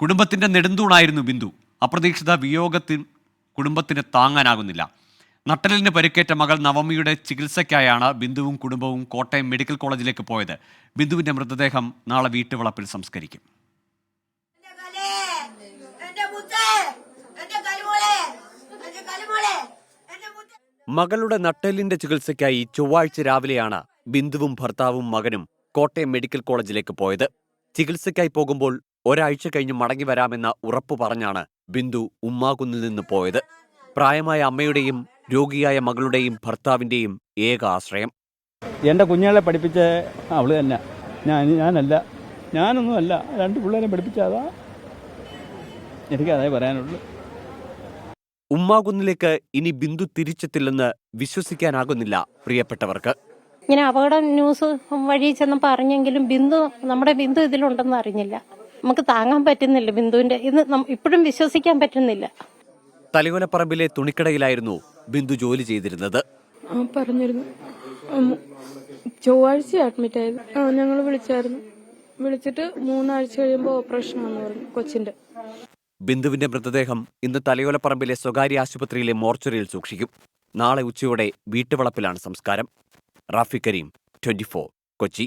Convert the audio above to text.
കുടുംബത്തിന്റെ നെടുന്തൂണായിരുന്നു ബിന്ദു. അപ്രതീക്ഷിത വിയോഗത്തിൽ കുടുംബത്തിന് താങ്ങാനാകുന്നില്ല. നട്ടലിന് പരിക്കേറ്റ മകൾ നവമിയുടെ ചികിത്സയ്ക്കായാണ് ബിന്ദുവും കുടുംബവും കോട്ടയം മെഡിക്കൽ കോളേജിലേക്ക് പോയത്. ബിന്ദുവിന്റെ മൃതദേഹം നാളെ വീട്ടുവളപ്പിൽ സംസ്കരിക്കും. മകളുടെ നട്ടെല്ലിന്റെ ചികിത്സയ്ക്കായി ചൊവ്വാഴ്ച രാവിലെയാണ് ബിന്ദുവും ഭർത്താവും മകനും കോട്ടയം മെഡിക്കൽ കോളേജിലേക്ക് പോയത്. ചികിത്സയ്ക്കായി പോകുമ്പോൾ ഒരാഴ്ച കഴിഞ്ഞ് മടങ്ങി വരാമെന്ന ഉറപ്പു പറഞ്ഞാണ് ബിന്ദു ഉമ്മാകുന്നിൽ നിന്ന് പോയത്. പ്രായമായ അമ്മയുടെയും രോഗിയായ മകളുടെയും ഭർത്താവിന്റെയും ഏക ആശ്രയം. എൻ്റെ കുഞ്ഞുങ്ങളെ പഠിപ്പിച്ച അവള് തന്നെ, ഞാനല്ല, ഞാനൊന്നുമല്ല, 2 പിള്ളേരെ പഠിപ്പിച്ചതാ. എനിക്കതേ പറയാനുള്ളൂ. ഉമ്മാകുന്നിലേക്ക് ഇനി ബിന്ദു തിരിച്ചെത്തില്ലെന്ന് വിശ്വസിക്കാനാകുന്നില്ല പ്രിയപ്പെട്ടവർക്ക്. ഇങ്ങനെ അപകട ന്യൂസ് വഴി ചെന്ന് പറഞ്ഞെങ്കിലും നമ്മുടെ ബിന്ദു ഇതിലുണ്ടെന്ന് അറിഞ്ഞില്ല. നമുക്ക് താങ്ങാൻ പറ്റുന്നില്ല. ബിന്ദുവിന്റെ ഇത് ഇപ്പോഴും വിശ്വസിക്കാൻ പറ്റുന്നില്ല. തലയോലപ്പറമ്പിലെ തുണിക്കടയിലായിരുന്നു ബിന്ദു ജോലി ചെയ്തിരുന്നത്. പറഞ്ഞിരുന്നു. ചൊവ്വാഴ്ച അഡ്മിറ്റ് ആയത്. ഞങ്ങൾ വിളിച്ചിട്ട് 3 ആഴ്ച കഴിയുമ്പോൾ ഓപ്പറേഷൻ ആണെന്ന് പറഞ്ഞു കൊച്ചിന്റെ. ബിന്ദുവിന്റെ മൃതദേഹം ഇന്ന് തലയോലപ്പറമ്പിലെ സ്വകാര്യ ആശുപത്രിയിലെ മോർച്ചറിയിൽ സൂക്ഷിക്കും. നാളെ ഉച്ചയോടെ വീട്ടുവളപ്പിലാണ് സംസ്കാരം. റാഫി കരീം, 24, കൊച്ചി.